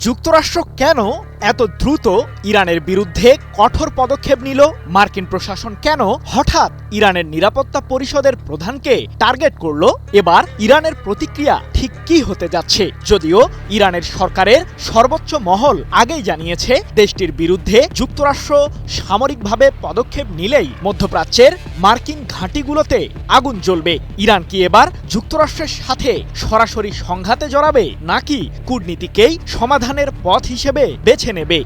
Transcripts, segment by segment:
যুক্তরাষ্ট্র কেন এত দ্রুত ইরানের বিরুদ্ধে কঠোর পদক্ষেপ নিল? মার্কিন প্রশাসন কেন হঠাৎ ইরানের নিরাপত্তা পরিষদের প্রধানকে টার্গেট করল? এবার ইরানের প্রতিক্রিয়া ঠিক কি হতে যাচ্ছে? যদিও ইরানের সরকারের সর্বোচ্চ মহল আগেই জানিয়েছে দেশটির বিরুদ্ধে যুক্তরাষ্ট্র সামরিকভাবে পদক্ষেপ নিলেই মধ্যপ্রাচ্যের মার্কিন ঘাঁটিগুলোতে আগুন জ্বলবে। ইরান কি এবার যুক্তরাষ্ট্রের সাথে সরাসরি সংঘাতে জড়াবে, নাকি কূটনীতিকেই সমাধানের পথ হিসেবে বেছে নেবে?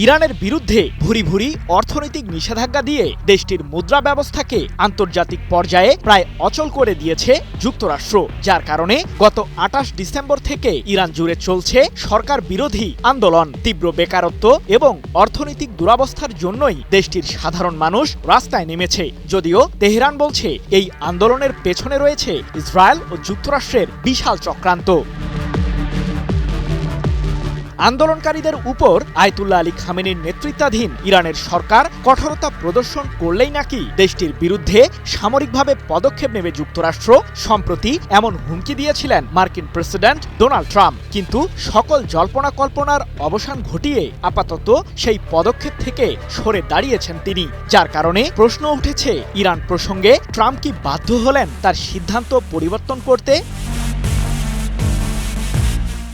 ইরানের বিরুদ্ধে ভুরি ভুরি অর্থনৈতিক নিষেধাজ্ঞা দিয়ে দেশটির মুদ্রা ব্যবস্থাকে আন্তর্জাতিক পর্যায়ে প্রায় অচল করে দিয়েছে যুক্তরাষ্ট্র, যার কারণে গত ২৮ ডিসেম্বর থেকে ইরান জুড়ে চলছে সরকার বিরোধী আন্দোলন। তীব্র বেকারত্ব এবং অর্থনৈতিক দুরবস্থার জন্যই দেশটির সাধারণ মানুষ রাস্তায় নেমেছে। যদিও তেহরান বলছে এই আন্দোলনের পেছনে রয়েছে ইসরায়েল ও যুক্তরাষ্ট্রের বিশাল চক্রান্ত। আন্দোলনকারীদের উপর আয়াতুল্লাহ আলী খামেনির নেতৃত্বাধীন ইরানের সরকার কঠোরতা প্রদর্শন করলেই নাকি দেশটির বিরুদ্ধে সামরিকভাবে পদক্ষেপ নেবে যুক্তরাষ্ট্র। সম্প্রতি এমন হুমকি দিয়েছিলেন মার্কিন প্রেসিডেন্ট ডোনাল্ড ট্রাম্প, কিন্তু সকল জল্পনা কল্পনার অবসান ঘটিয়ে আপাতত সেই পদক্ষেপ থেকে সরে দাঁড়িয়েছেন তিনি, যার কারণে প্রশ্ন উঠেছে ইরান প্রসঙ্গে ট্রাম্প কি বাধ্য হলেন তার সিদ্ধান্ত পরিবর্তন করতে?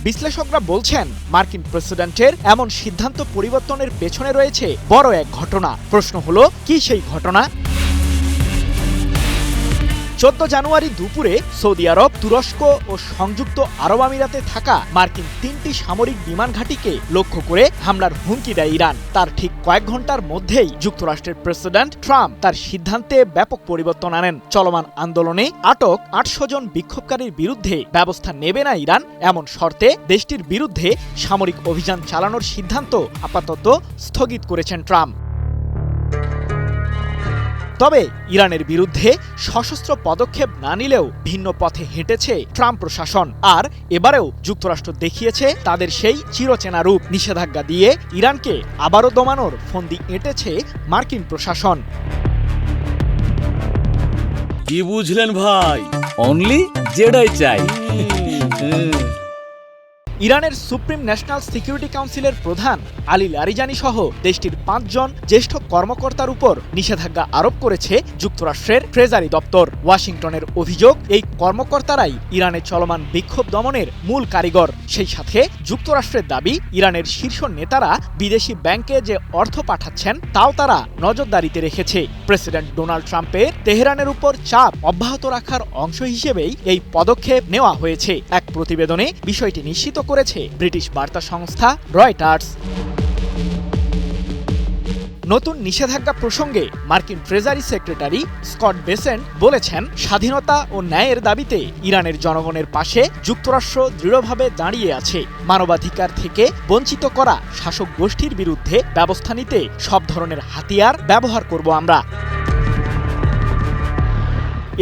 বিশ্লেষকরা বলছেন মার্কিন প্রেসিডেন্টের এমন সিদ্ধান্ত পরিবর্তনের পেছনে রয়েছে বড় এক ঘটনা। প্রশ্ন হলো, কি সেই ঘটনা? 14 জানুয়ারি দুপুরে সৌদি আরব, তুরস্ক ও সংযুক্ত আরব আমিরাতে থাকা মার্কিন 3টি সামরিক বিমান ঘাঁটিকে লক্ষ্য করে হামলার হুমকি দেয় ইরান। তার ঠিক কয়েক ঘন্টার মধ্যেই যুক্তরাষ্ট্রের প্রেসিডেন্ট ট্রাম্প তার সিদ্ধান্তে ব্যাপক পরিবর্তন আনেন। চলমান আন্দোলনে আটক 800 জন বিক্ষোভকারীর বিরুদ্ধে ব্যবস্থা নেবে না ইরান, এমন শর্তে দেশটির বিরুদ্ধে সামরিক অভিযান চালানোর সিদ্ধান্ত আপাতত স্থগিত করেছেন ট্রাম্প। তবে ইরানের বিরুদ্ধে সশস্ত্র পদক্ষেপ না নিলেও ভিন্ন পথে হেঁটেছে ট্রাম্প প্রশাসন। আর এবারেও যুক্তরাষ্ট্র দেখিয়েছে তাদের সেই চিরচেনা রূপ। নিষেধাজ্ঞা দিয়ে ইরানকে আবারও দমানোর ফন্দি এঁটেছে মার্কিন প্রশাসন। কি বুঝলেন ভাই? অনলি জেডাই চাই। ইরানের সুপ্রিম ন্যাশনাল সিকিউরিটি কাউন্সিলের প্রধান আলী লারিজানি সহ দেশটির 5 জন জ্যেষ্ঠ কর্মকর্তার উপর নিষেধাজ্ঞা আরোপ করেছে যুক্তরাষ্ট্রের ট্রেজারি দপ্তর। ওয়াশিংটনের অভিযোগ, এই কর্মকর্তারাই ইরানে চলমান বিক্ষোভ দমনের মূল কারিগর। সেই সাথে যুক্তরাষ্ট্রের দাবি, ইরানের শীর্ষ নেতারা বিদেশি ব্যাংকে যে অর্থ পাঠাচ্ছেন তাও তারা নজরদারিতে রেখেছে। প্রেসিডেন্ট ডোনাল্ড ট্রাম্পের তেহরানের উপর চাপ অব্যাহত রাখার অংশ হিসেবেই এই পদক্ষেপ নেওয়া হয়েছে। এক প্রতিবেদনে বিষয়টি নিশ্চিত করেছে ব্রিটিশ বার্তা সংস্থা রয়টার্স। নতুন নিষেধাজ্ঞা প্রসঙ্গে মার্কিন ট্রেজারি সেক্রেটারি স্কট বেসেন্ট বলেছেন, স্বাধীনতা ও ন্যায়ের দাবিতে ইরানের জনগণের পাশে যুক্তরাষ্ট্র দৃঢ়ভাবে দাঁড়িয়ে আছে। মানবাধিকার থেকে বঞ্চিত করা শাসক গোষ্ঠীর বিরুদ্ধে ব্যবস্থা নিতে সব ধরনের হাতিয়ার ব্যবহার করব আমরা।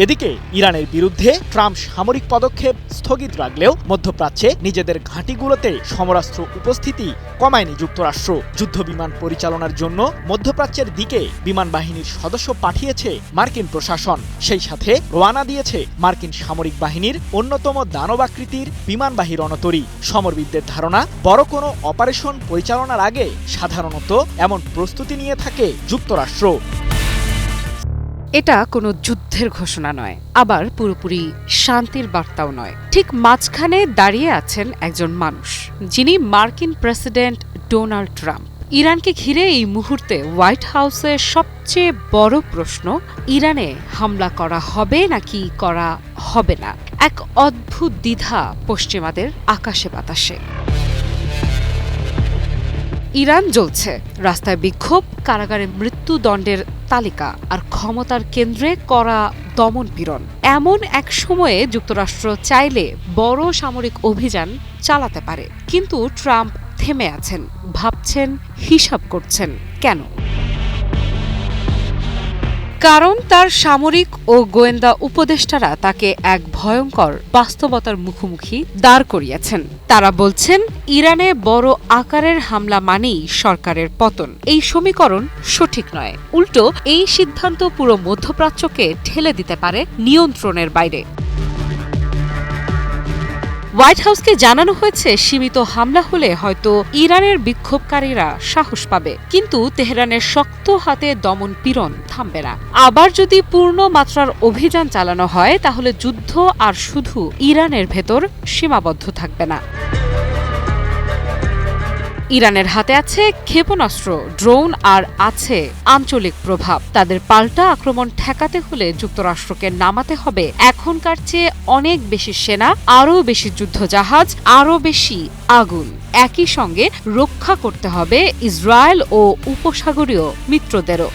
এদিকে ইরানের বিরুদ্ধে ট্রাম্প সামরিক পদক্ষেপ স্থগিত রাখলেও মধ্যপ্রাচ্যে নিজেদের ঘাঁটিগুলোতে সমরাস্ত্র উপস্থিতি কমায়নি যুক্তরাষ্ট্র। যুদ্ধবিমান পরিচালনার জন্য মধ্যপ্রাচ্যের দিকে বিমান বাহিনীর সদস্য পাঠিয়েছে মার্কিন প্রশাসন। সেই সাথে রওনা দিয়েছে মার্কিন সামরিক বাহিনীর অন্যতম দানবাকৃতির বিমানবাহী রণতরী। সমরবিদদের ধারণা, বড় কোনো অপারেশন পরিচালনার আগে সাধারণত এমন প্রস্তুতি নিয়ে থাকে যুক্তরাষ্ট্র। এটা কোনো যুদ্ধের ঘোষণা নয়, আবার পুরোপুরি শান্তির বার্তাও নয়। ঠিক মাঝখানে দাঁড়িয়ে আছেন একজন মানুষ, যিনি মার্কিন প্রেসিডেন্ট ডোনাল্ড ট্রাম্প। ইরানকে ঘিরে এই মুহূর্তে হোয়াইট হাউসের সবচেয়ে বড় প্রশ্ন, ইরানে হামলা করা হবে নাকি করা হবে না। এক অদ্ভুত দ্বিধা পশ্চিমাদের আকাশে বাতাসে। ইরান জ্বলছে, রাস্তায় বিক্ষোভ, কারাগারে মৃত্যুদণ্ডের তালিকা, আর ক্ষমতার কেন্দ্রে করা দমনপীড়ন। এমন এক সময়ে যুক্তরাষ্ট্র চাইলে বড় সামরিক অভিযান চালাতে পারে, কিন্তু ট্রাম্প থেমে আছেন, ভাবছেন, হিসাব করছেন। কেন? কারণ তার সামরিক ও গোয়েন্দা উপদেষ্টারা তাকে এক ভয়ঙ্কর বাস্তবতার মুখোমুখি দাঁড় করিয়েছেন। তারা বলছেন, ইরানে বড় আকারের হামলা মানেই সরকারের পতন। এই সমীকরণ সঠিক নয়। উল্টো এই সিদ্ধান্ত পুরো মধ্যপ্রাচ্যকে ঠেলে দিতে পারে নিয়ন্ত্রণের বাইরে। হোয়াইট হাউসকে জানানো হয়েছে সীমিত হামলা হলে হয়তো ইরানের বিক্ষোভকারীরা সাহস পাবে, কিন্তু তেহরানের শক্ত হাতে দমন পীড়ন থামবে না। আবার যদি পূর্ণ মাত্রার অভিযান চালানো হয় তাহলে যুদ্ধ আর শুধু ইরানের ভেতর সীমাবদ্ধ থাকবে না। ইরানের হাতে আছে ক্ষেপণাস্ত্র, ড্রোন আর আছে আঞ্চলিক প্রভাব। তাদের পাল্টা আক্রমণ ঠেকাতে হলে যুক্তরাষ্ট্রকে নামাতে হবে এখনকার চেয়ে অনেক বেশি সেনা, আরও বেশি যুদ্ধজাহাজ, আরও বেশি আগুন। একই সঙ্গে রক্ষা করতে হবে ইসরায়েল ও উপসাগরীয় মিত্রদেরও।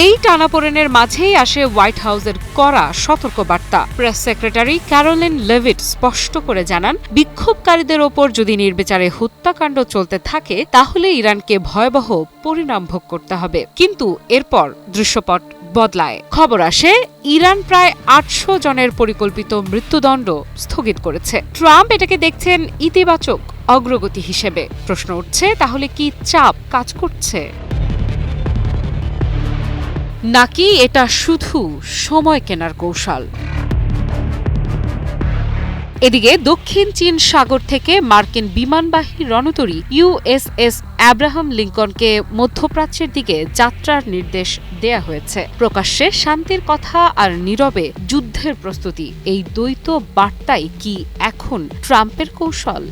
এই টানাপোড়েনের মাঝেই আসে হোয়াইট হাউসের কড়া সতর্কবার্তা। প্রেস সেক্রেটারি ক্যারোলিন লেভিট স্পষ্ট করে জানান, বিক্ষোভকারীদের ওপর যদি নির্বিচারে হত্যাকাণ্ড চলতে থাকে তাহলে ইরানকে ভয়াবহ পরিণাম ভোগ করতে হবে। কিন্তু এরপর দৃশ্যপট বদলায়। খবর আসে ইরান প্রায় ৮০০ জনের পরিকল্পিত মৃত্যুদণ্ড স্থগিত করেছে। ট্রাম্প এটাকে দেখছেন ইতিবাচক অগ্রগতি হিসেবে। প্রশ্ন উঠছে, তাহলে কি চাপ কাজ করছে, নাকি এটা শুধু সময় কেনার কৌশল? এদিকে দক্ষিণ চীন সাগর থেকে মার্কিন বিমানবাহী রণতরী ইউএসএস আব্রাহাম লিঙ্কনকে মধ্যপ্রাচ্যের দিকে যাত্রার নির্দেশ দেয়া হয়েছে। প্রকাশ্যে শান্তির কথা আর নীরবে যুদ্ধের প্রস্তুতি, এই দ্বৈত বার্তাই কি এখন ট্রাম্পের কৌশল?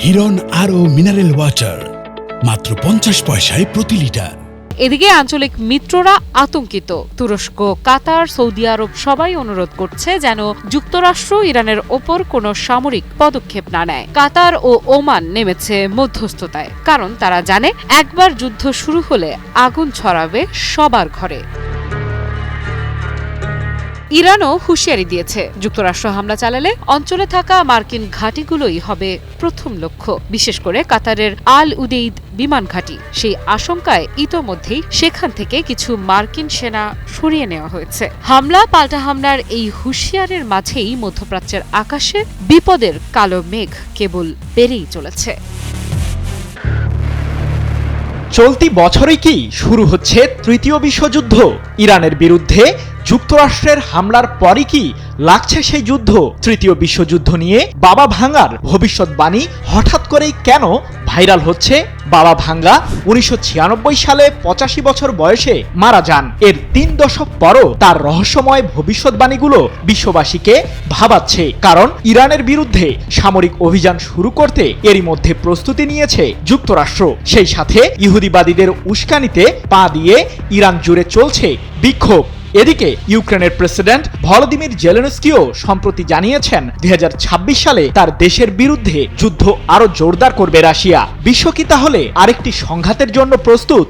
হিরন আরও মিনারেল ওয়াটার মাত্র ৫০ পয়সায় প্রতি লিটার। এদিকে আঞ্চলিক মিত্ররা আতঙ্কিত। তুরস্ক, কাতার, সৌদি আরব সবাই অনুরোধ করছে যেন যুক্তরাষ্ট্র ইরানের ওপর কোনো সামরিক পদক্ষেপ না নেয়। কাতার ও ওমান নেমেছে মধ্যস্থতায়, কারণ তারা জানে একবার যুদ্ধ শুরু হলে আগুন ছড়াবে সবার ঘরে। ইরানও হুঁশিয়ারি দিয়েছে, যুক্তরাষ্ট্র হামলা চালালে অঞ্চলে থাকা মার্কিন ঘাঁটিগুলোই হবে প্রথম লক্ষ্য, বিশেষ করে কাতারের আল উদেইদ বিমান ঘাঁটি। সেই আশঙ্কায় ইতোমধ্যেই সেখান থেকে কিছু মার্কিন সেনা সরিয়ে নেওয়া হয়েছে। হামলা পাল্টা হামলার এই হুঁশিয়ারের মাঝেই মধ্যপ্রাচ্যের আকাশে বিপদের কালো মেঘ কেবল বেড়েই চলেছে। চলতি বছরই কি শুরু হচ্ছে তৃতীয় বিশ্বযুদ্ধ? ইরানের বিরুদ্ধে যুক্তরাষ্ট্রের হামলার পরই কি লাগছে সেই যুদ্ধ? তৃতীয় বিশ্বযুদ্ধ নিয়ে বাবা ভাঙ্গার ভবিষ্যৎবাণী হঠাৎ করেই কেন ভাইরাল হচ্ছে? বাবা ভাঙ্গা ১৯৯৬ সালে ৮৫ বছর বয়সে মারা যান। এর ৩ দশক পরও তার রহস্যময় ভবিষ্যৎবাণীগুলো বিশ্ববাসীকে ভাবাচ্ছে, কারণ ইরানের বিরুদ্ধে সামরিক অভিযান শুরু করতে এরই মধ্যে প্রস্তুতি নিয়েছে যুক্তরাষ্ট্র। সেই সাথে ইহুদিবাদীদের উস্কানিতে পা দিয়ে ইরান জুড়ে চলছে বিক্ষোভ। এদিকে ইউক্রেনের প্রেসিডেন্ট ভলোদিমির জেলেনস্কিও সম্প্রতি জানিয়েছেন ২০২৬ সালে তার দেশের বিরুদ্ধে যুদ্ধ আরো জোরদার করবে রাশিয়া। বিশ্ব কি তাহলে আরেকটি সংঘাতের জন্য প্রস্তুত?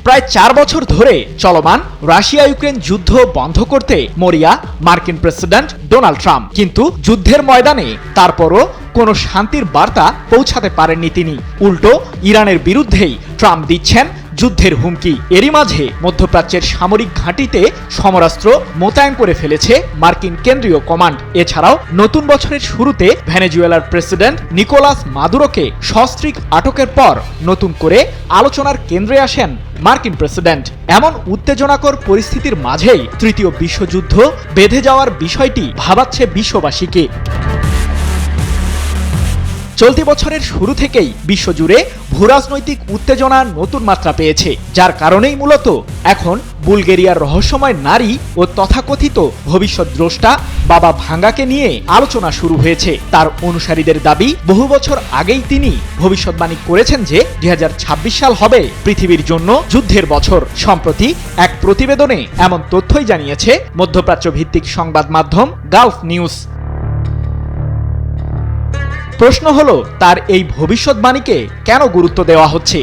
প্রায় ৪ বছর ধরে চলমান রাশিয়া ইউক্রেন যুদ্ধ বন্ধ করতে মরিয়া মার্কিন প্রেসিডেন্ট ডোনাল্ড ট্রাম্প, কিন্তু যুদ্ধের ময়দানে তারপরও কোনো শান্তির বার্তা পৌঁছাতে পারেননি তিনি। উল্টো ইরানের বিরুদ্ধেই ট্রাম্প দিচ্ছেন যুদ্ধের হুমকি। এরই মাঝে মধ্যপ্রাচ্যের সামরিক ঘাঁটিতে সমরাস্ত্র মোতায়েন করে ফেলেছে মার্কিন কেন্দ্রীয় কমান্ড। এছাড়াও নতুন বছরের শুরুতে ভেনেজুয়েলার প্রেসিডেন্ট নিকোলাস মাদুরোকে সস্ত্রীক আটকের পর নতুন করে আলোচনার কেন্দ্রে আসেন মার্কিন প্রেসিডেন্ট। এমন উত্তেজনাকর পরিস্থিতির মাঝেই তৃতীয় বিশ্বযুদ্ধ বেঁধে যাওয়ার বিষয়টি ভাবাচ্ছে বিশ্ববাসীকে। চলতি বছরের শুরু থেকেই বিশ্বজুড়ে ভূরাজনৈতিক উত্তেজনা নতুন মাত্রা পেয়েছে, যার কারণেই মূলত এখন বুলগেরিয়ার রহস্যময় নারী ও তথাকথিত ভবিষ্যৎ দ্রষ্টা বাবা ভাঙ্গাকে নিয়ে আলোচনা শুরু হয়েছে। তার অনুসারীদের দাবি, বহু বছর আগেই তিনি ভবিষ্যৎবাণী করেছেন যে ২০২৬ সাল হবে পৃথিবীর জন্য যুদ্ধের বছর। সম্প্রতি এক প্রতিবেদনে এমন তথ্যই জানিয়েছে মধ্যপ্রাচ্য ভিত্তিক সংবাদ মাধ্যম গালফ নিউজ। প্রশ্ন হলো, তার এই ভবিষ্যৎবাণীকে কেন গুরুত্ব দেওয়া হচ্ছে?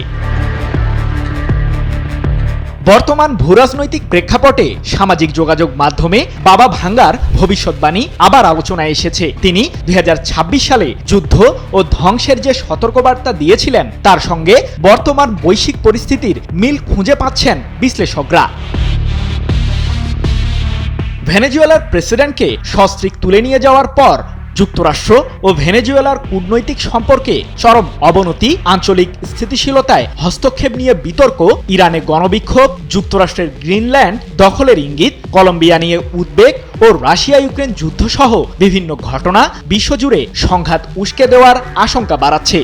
বর্তমান ভূরাজনৈতিক প্রেক্ষাপটে সামাজিক যোগাযোগ মাধ্যমে বাবা ভাঙ্গার ভবিষ্যৎবাণী আবার আলোচনায় এসেছে। তিনি ২০২৬ সালে যুদ্ধ ও ধ্বংসের যে সতর্কবার্তা দিয়েছিলেন, তার সঙ্গে বর্তমান বৈশ্বিক পরিস্থিতির মিল খুঁজে পাচ্ছেন বিশ্লেষকরা। ভেনেজুয়েলার প্রেসিডেন্টকে সস্ত্রীক তুলে নিয়ে যাওয়ার পর যুক্তরাষ্ট্র ও ভেনেজুয়েলার কূটনৈতিক সম্পর্কে চরম অবনতি, আঞ্চলিক স্থিতিশীলতায় হস্তক্ষেপ নিয়ে বিতর্ক, ইরানে গণবিক্ষোভ, যুক্তরাষ্ট্রের গ্রিনল্যান্ড দখলের ইঙ্গিত, কলম্বিয়া নিয়ে উদ্বেগ ও রাশিয়া ইউক্রেন যুদ্ধসহ বিভিন্ন ঘটনা বিশ্বজুড়ে সংঘাত উস্কে দেওয়ার আশঙ্কা বাড়াচ্ছে।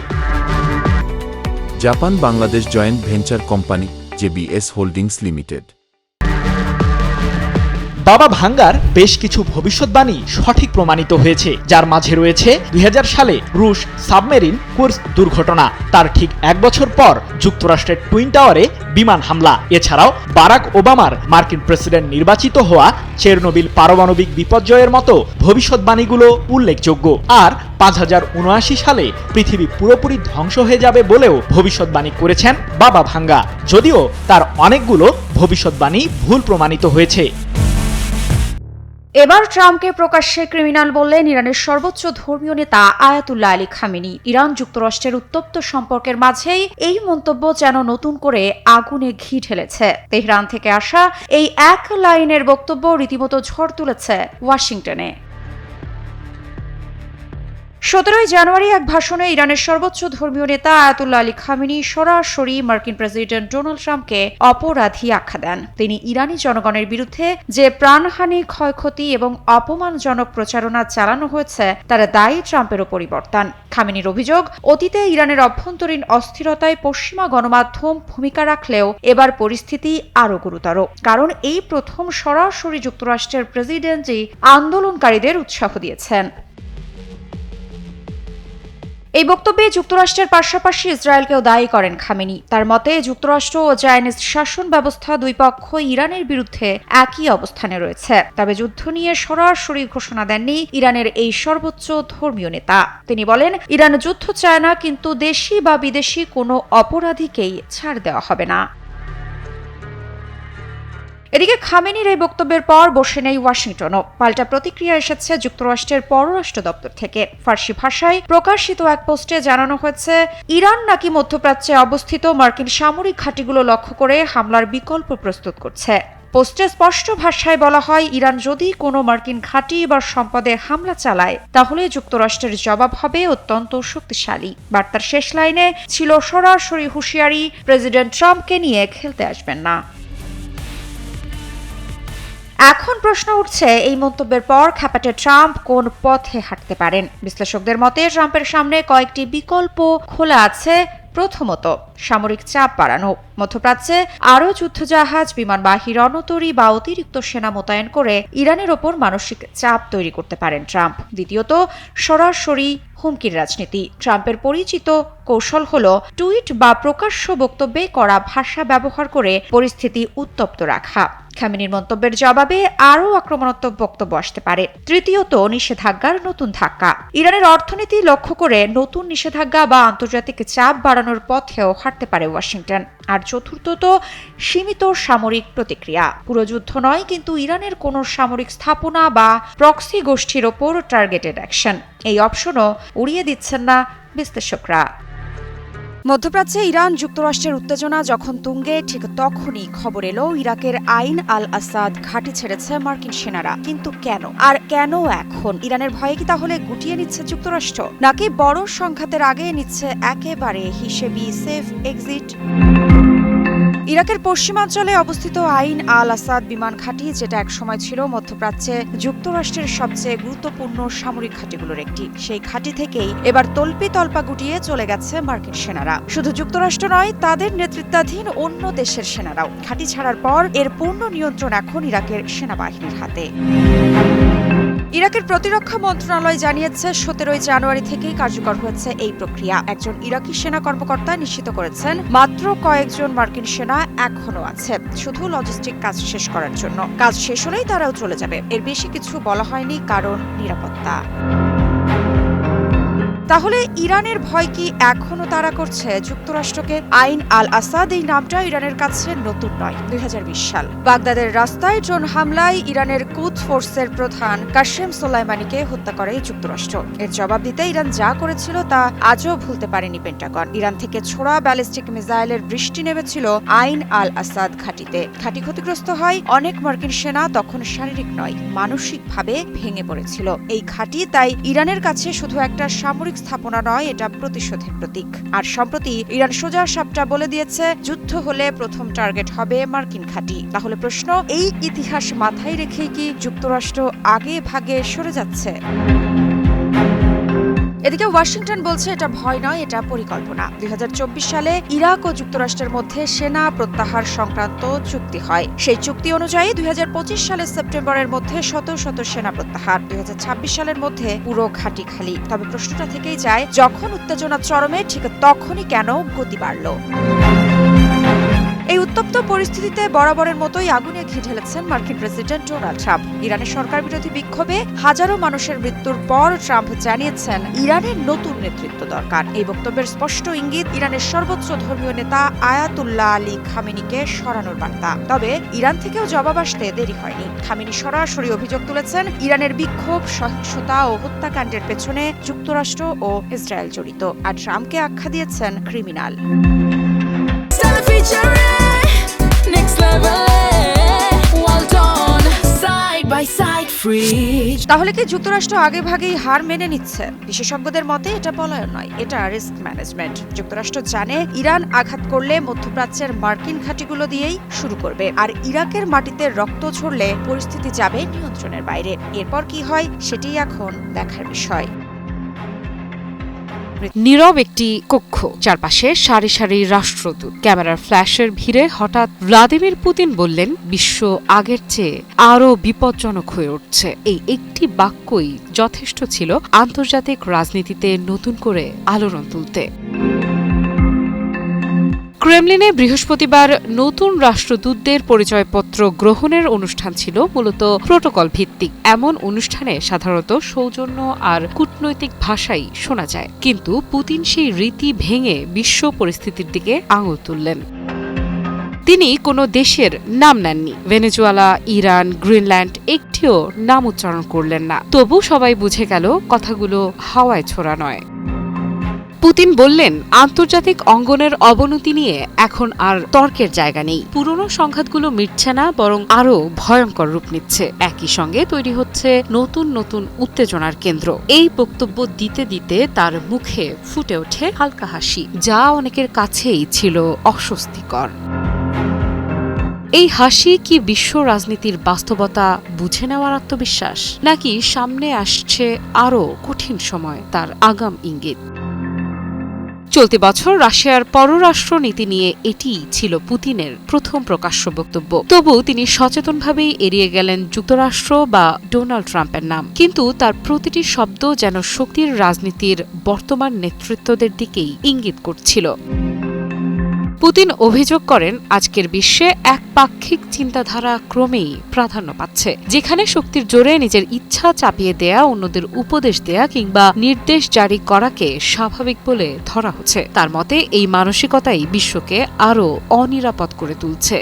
Japan Bangladesh joint venture company JBS holdings limited. বাবা ভাঙ্গার বেশ কিছু ভবিষ্যৎবাণী সঠিক প্রমাণিত হয়েছে, যার মাঝে রয়েছে 2000 সালে রুশ সাবমেরিন কুর্স্ক দুর্ঘটনা, তার ঠিক 1 বছর পর যুক্তরাষ্ট্রের টুইন টাওয়ারে বিমান হামলা, এছাড়াও বারাক ওবামার মার্কিন প্রেসিডেন্ট নির্বাচিত হওয়া, চেরনোবিল পারমাণবিক বিপর্যয়ের মতো ভবিষ্যৎবাণীগুলো উল্লেখযোগ্য। আর 5079 সালে পৃথিবী পুরোপুরি ধ্বংস হয়ে যাবে বলেও ভবিষ্যৎবাণী করেছেন বাবা ভাঙ্গা, যদিও তার অনেকগুলো ভবিষ্যৎবাণী ভুল প্রমাণিত হয়েছে। এবার ট্রাম্পকে প্রকাশ্যে ক্রিমিনাল বললেন ইরানের সর্বোচ্চ ধর্মীয় নেতা আয়াতুল্লাহ আলী খামেনি। ইরান যুক্তরাষ্ট্রের উত্তপ্ত সম্পর্কের মাঝেই এই মন্তব্য যেন নতুন করে আগুনে ঘি ঢেলেছে। তেহরান থেকে আসা এই এক লাইনের বক্তব্য রীতিমতো ঝড় তুলেছে ওয়াশিংটনে। 17 জানুয়ারি এক ভাষণে ইরানের সর্বোচ্চ ধর্মীয় নেতা আয়াতুল্লাহ আলী খামেনি সরাসরি মার্কিন প্রেসিডেন্ট ডোনাল্ড ট্রাম্পকে অপরাধী আখ্যা দেন। তিনি ইরানি জনগণের বিরুদ্ধে যে প্রাণহানি, ক্ষয়ক্ষতি এবং অপমানজনক প্রচারণা চালানো হয়েছে তার দায়ী ট্রাম্পের ওপরই বর্তান। খামেনির অভিযোগ, অতীতে ইরানের অভ্যন্তরীণ অস্থিরতায় পশ্চিমা গণমাধ্যম ভূমিকা রাখলেও এবার পরিস্থিতি আরও গুরুতর, কারণ এই প্রথম সরাসরি যুক্তরাষ্ট্রের প্রেসিডেন্টই আন্দোলনকারীদের উৎসাহ দিয়েছেন। এই বক্তব্যে যুক্তরাষ্ট্রের পাশাপাশি ইসরায়েলকেও দায়ী করেন খামেনি। তার মতে, যুক্তরাষ্ট্র ও জায়নিস্ট শাসন ব্যবস্থা দুই পক্ষ ইরানের বিরুদ্ধে একই অবস্থানে রয়েছে। তবে যুদ্ধ নিয়ে সরাসরি ঘোষণা দেননি ইরানের এই সর্বোচ্চ ধর্মীয় নেতা। তিনি বলেন, ইরান যুদ্ধ চায় না, কিন্তু দেশি বা বিদেশি কোনো অপরাধীকেই ছাড় দেওয়া হবে না। এদিকে খামেনির এই বক্তব্যের পর বসে নেই ওয়াশিংটনও। পাল্টা প্রতিক্রিয়া এসেছে যুক্তরাষ্ট্রের পররাষ্ট্র দপ্তর থেকে। ফার্সি ভাষায় প্রকাশিত এক পোস্টে জানানো হয়েছে, ইরান নাকি মধ্যপ্রাচ্যে অবস্থিত মার্কিন সামরিক ঘাঁটিগুলো লক্ষ্য করে হামলার বিকল্প প্রস্তুত করছে। পোস্টে স্পষ্ট ভাষায় বলা হয়, ইরান যদি কোনো মার্কিন ঘাঁটি বা সম্পদে হামলা চালায় তাহলে যুক্তরাষ্ট্রের জবাব হবে অত্যন্ত শক্তিশালী। বার্তার শেষ লাইনে ছিল সরাসরি হুঁশিয়ারি, প্রেসিডেন্ট ট্রাম্পকে নিয়ে খেলতে আসবেন না। এখন প্রশ্ন উঠছে, এই মন্তব্যের পর খ্যাপাটে ট্রাম্প কোন পথে হাঁটতে পারেন? বিশ্লেষকদের মতে ট্রাম্পের সামনে কয়েকটি বিকল্প খোলা আছে। প্রথমত, সামরিক চাপ বাড়ানো। মধ্যপ্রাচ্যে আরও যুদ্ধজাহাজ, বিমানবাহী রণতরী বা অতিরিক্ত সেনা মোতায়েন করে ইরানের ওপর মানসিক চাপ তৈরি করতে পারেন ট্রাম্প। দ্বিতীয়ত, সরাসরি হুমকির রাজনীতি। ট্রাম্পের পরিচিত কৌশল হল টুইট বা প্রকাশ্য বক্তব্যে কড়া ভাষা ব্যবহার করে পরিস্থিতি উত্তপ্ত রাখা। খামেনির মন্তব্যের জবাবে আরও আক্রমণাত্মক বক্তব্য আসতে পারে। তৃতীয়ত, নিষেধাজ্ঞার নতুন ধাক্কা। ইরানের অর্থনীতি লক্ষ্য করে নতুন নিষেধাজ্ঞা বা আন্তর্জাতিক চাপ বাড়ানোর পথেও হাঁটতে পারে ওয়াশিংটন। আর চতুর্থত, সীমিত সামরিক প্রতিক্রিয়া। পুরো যুদ্ধ নয়, কিন্তু ইরানের কোনো সামরিক স্থাপনা বা প্রক্সি গোষ্ঠীর ওপর টার্গেটেড অ্যাকশন। এই অপশনও উড়িয়ে দিচ্ছেন না বিশ্লেষকরা। মধ্যপ্রাচ্যে ইরান যুক্তরাষ্ট্রের উত্তেজনা যখন তুঙ্গে, ঠিক তখনই খবর এলো ইরাকের আইন আল আসাদ ঘাঁটি ছেড়েছে মার্কিন সেনারা। কিন্তু কেন? আর কেন এখন? ইরানের ভয়ে কি তাহলে গুটিয়ে নিচ্ছে যুক্তরাষ্ট্র, নাকি বড় সংঘাতের আগে নিচ্ছে একেবারে হিসেবি সেফ এক্সিট? ইরাকের পশ্চিমাঞ্চলে অবস্থিত আইন আল আসাদ বিমান ঘাঁটি, যেটা একসময় ছিল মধ্যপ্রাচ্যে যুক্তরাষ্ট্রের সবচেয়ে গুরুত্বপূর্ণ সামরিক ঘাঁটিগুলোর একটি, সেই ঘাঁটি থেকেই এবার তল্পি তল্পা গুটিয়ে চলে গেছে মার্কিন সেনারা। শুধু যুক্তরাষ্ট্র নয়, তাদের নেতৃত্বাধীন অন্য দেশের সেনারাও। ঘাঁটি ছাড়ার পর এর পূর্ণ নিয়ন্ত্রণ এখন ইরাকের সেনাবাহিনীর হাতে। ইরাকের প্রতিরক্ষা মন্ত্রণালয় জানিয়েছে 17 জানুয়ারি থেকেই কার্যকর হয়েছে এই প্রক্রিয়া। একজন ইরাকি সেনা কর্মকর্তা নিশ্চিত করেছেন, মাত্র কয়েকজন মার্কিন সেনা এখনো আছে, শুধু লজিস্টিক কাজ শেষ করার জন্য। কাজ শেষ হলেই তারাও চলে যাবে। এর বেশি কিছু বলা হয়নি, কারণ নিরাপত্তা। তাহলে ইরানের ভয় কি এখনো তাড়া করছে যুক্তরাষ্ট্রকে? আইন আল আসাদ এই নামটা ইরানের কাছে নতুন নয়। 2020 সাল বাগদাদের রাস্তায় ড্রোন হামলায় ইরানের কুদস ফোর্সের প্রধান কাশেম সোলাইমানিকে হত্যা করে যুক্তরাষ্ট্র। এর জবাব দিতে ইরান যা করেছিল তা আজও ভুলতে পারেনি পেন্টাগন। ইরান থেকে ছোড়া ব্যালিস্টিক মিসাইলের বৃষ্টি নেমেছিল আইন আল আসাদ ঘাঁটিতে। ঘাঁটি ক্ষতিগ্রস্ত হয়, অনেক মার্কিন সেনা তখন শারীরিক নয় মানসিকভাবে ভেঙে পড়েছিল। এই ঘাঁটি তাই ইরানের কাছে শুধু একটা সামরিক স্থাপনা নয়, এটা প্রতিশোধের প্রতীক। আর সম্প্রতি ইরান সোজা সাপটা বলে দিয়েছে, যুদ্ধ হলে প্রথম টার্গেট হবে মার্কিন ঘাঁটি। তাহলে প্রশ্ন, এই ইতিহাস মাথায় রেখেই কি যুক্তরাষ্ট্র আগে ভাগে সরে যাচ্ছে? এদিকে ওয়াশিংটন বলছে এটা ভয় নয়, এটা পরিকল্পনা। 2024 সালে ইরাক ও যুক্তরাষ্ট্রের মধ্যে সেনা প্রত্যাহার সংক্রান্ত চুক্তি হয়। সেই চুক্তি অনুযায়ী 2025 সালের সেপ্টেম্বরের মধ্যে শত শত সেনা প্রত্যাহার, 2026 সালের মধ্যে পুরো ঘাঁটি খালি। তবে প্রশ্নটা থেকেই যায়, যখন উত্তেজনা চরমে ঠিক তখনই কেন গতি বাড়ল? এই উত্তপ্ত পরিস্থিতিতে বরাবরের মতোই আগুনে ঘি ঢেলেছেন মার্কিন প্রেসিডেন্ট ডোনাল্ড ট্রাম্প। ইরানের সরকার বিরোধী বিক্ষোভে হাজারো মানুষের মৃত্যুর পর ট্রাম্প জানিয়েছেন ইরানের নতুন নেতৃত্ব দরকার। এই বক্তব্যের স্পষ্ট ইঙ্গিত ইরানের সর্বোচ্চ ধর্মীয় নেতা আয়াতুল্লাহ আলী খামেনিকে সরানোর বার্তা। তবে ইরান থেকেও জবাব আসতে দেরি হয়নি। খামেনি সরাসরি অভিযোগ তুলেছেন, ইরানের বিক্ষোভ, সহিংসতা ও হত্যাকাণ্ডের পেছনে যুক্তরাষ্ট্র ও ইসরায়েল জড়িত। আর ট্রাম্পকে আখ্যা দিয়েছেন ক্রিমিনাল। তাহলে কি যুক্তরাষ্ট্র আগে ভাগেই হার মেনে নিচ্ছে? বিশেষজ্ঞদের মতে এটা পলায়ন নয়, এটা রিস্ক ম্যানেজমেন্ট। যুক্তরাষ্ট্র জানে ইরান আঘাত করলে মধ্যপ্রাচ্যের মার্কিন ঘাঁটিগুলো দিয়েই শুরু করবে, আর ইরাকের মাটিতে রক্ত ঝরলে পরিস্থিতি যাবে নিয়ন্ত্রণের বাইরে। এরপর কি হয় সেটাই এখন দেখার বিষয়। নীরব একটি কক্ষ, চারপাশে সারি সারি রাষ্ট্রদূত। ক্যামেরার ফ্ল্যাশের ভিড়ে হঠাৎ ভ্লাদিমির পুতিন বললেন, বিশ্ব আগের চেয়ে আরও বিপজ্জনক হয়ে উঠছে। এই একটি বাক্যই যথেষ্ট ছিল আন্তর্জাতিক রাজনীতিতে নতুন করে আলোড়ন তুলতে। ক্রেমলিনে বৃহস্পতিবার নতুন রাষ্ট্রদূতদের পরিচয়পত্র গ্রহণের অনুষ্ঠান ছিল মূলত প্রোটোকল ভিত্তিক। এমন অনুষ্ঠানে সাধারণত সৌজন্য আর কূটনৈতিক ভাষাই শোনা যায়, কিন্তু পুতিন সেই রীতি ভেঙে বিশ্ব পরিস্থিতির দিকে আঙুল তুললেন। তিনি কোনো দেশের নাম নেননি, ভেনেজুয়েলা, ইরান, গ্রিনল্যান্ড একটিও নাম উচ্চারণ করলেন না। তবু সবাই বুঝে গেল কথাগুলো হাওয়ায় ছোড়া নয়। পুতিন বললেন, আন্তর্জাতিক অঙ্গনের অবনতি নিয়ে এখন আর তর্কের জায়গা নেই। পুরনো সংঘাতগুলো মিটছে না, বরং আরও ভয়ঙ্কর রূপ নিচ্ছে। একই সঙ্গে তৈরি হচ্ছে নতুন নতুন উত্তেজনার কেন্দ্র। এই বক্তব্য দিতে দিতে তার মুখে ফুটে ওঠে হালকা হাসি, যা অনেকের কাছেই ছিল অস্বস্তিকর। এই হাসি কি বিশ্ব রাজনীতির বাস্তবতা বুঝে নেওয়ার আত্মবিশ্বাস, নাকি সামনে আসছে আরও কঠিন সময় তার আগাম ইঙ্গিত? চলতি বছর রাশিয়ার পররাষ্ট্র নীতি নিয়ে এটি ছিল পুতিনের প্রথম প্রকাশ্য বক্তব্য। তবু তিনি সচেতনভাবেই এড়িয়ে গেলেন যুক্তরাষ্ট্র বা ডোনাল্ড ট্রাম্পের নাম। কিন্তু তার প্রতিটি শব্দ যেন শক্তির রাজনীতির বর্তমান নেতৃত্বদের দিকেই ইঙ্গিত করছিল। পুতিন অভিযোগ করেন, আজকের বিশ্বে একপাক্ষিক চিন্তাধারা ক্রমেই প্রাধান্য পাচ্ছে, যেখানে শক্তির জোরে নিজের ইচ্ছা চাপিয়ে দেয়া, অন্যদের উপদেশ দেয়া কিংবা নির্দেশ জারি করাকে স্বাভাবিক বলে ধরা হচ্ছে। তার মতে এই মানসিকতাই বিশ্বকে আরও অনিরাপদ করে তুলছে।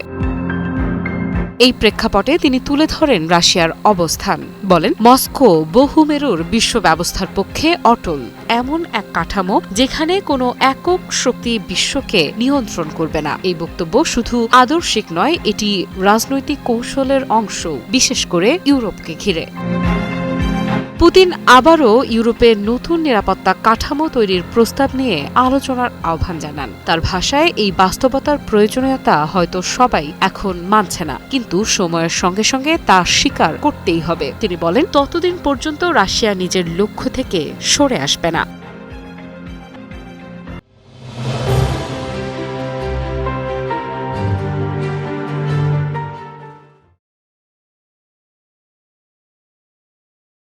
এই প্রেক্ষাপটে তিনি তুলে ধরেন রাশিয়ার অবস্থান। বলেন, মস্কো বহুমেরুর বিশ্ব ব্যবস্থার পক্ষে অটল, এমন এক কাঠামো যেখানে কোনো একক শক্তি বিশ্বকে নিয়ন্ত্রণ করবে না। এই বক্তব্য শুধু আদর্শিক নয়, এটি রাজনৈতিক কৌশলের অংশ, বিশেষ করে ইউরোপকে ঘিরে। পুতিন আবারও ইউরোপের নতুন নিরাপত্তা কাঠামো তৈরির প্রস্তাব নিয়ে আলোচনার আহ্বান জানান। তার ভাষায়, এই বাস্তবতার প্রয়োজনীয়তা হয়তো সবাই এখন মানছে না, কিন্তু সময়ের সঙ্গে সঙ্গে তা স্বীকার করতেই হবে। তিনি বলেন, ততদিন পর্যন্ত রাশিয়া নিজের লক্ষ্য থেকে সরে আসবে না।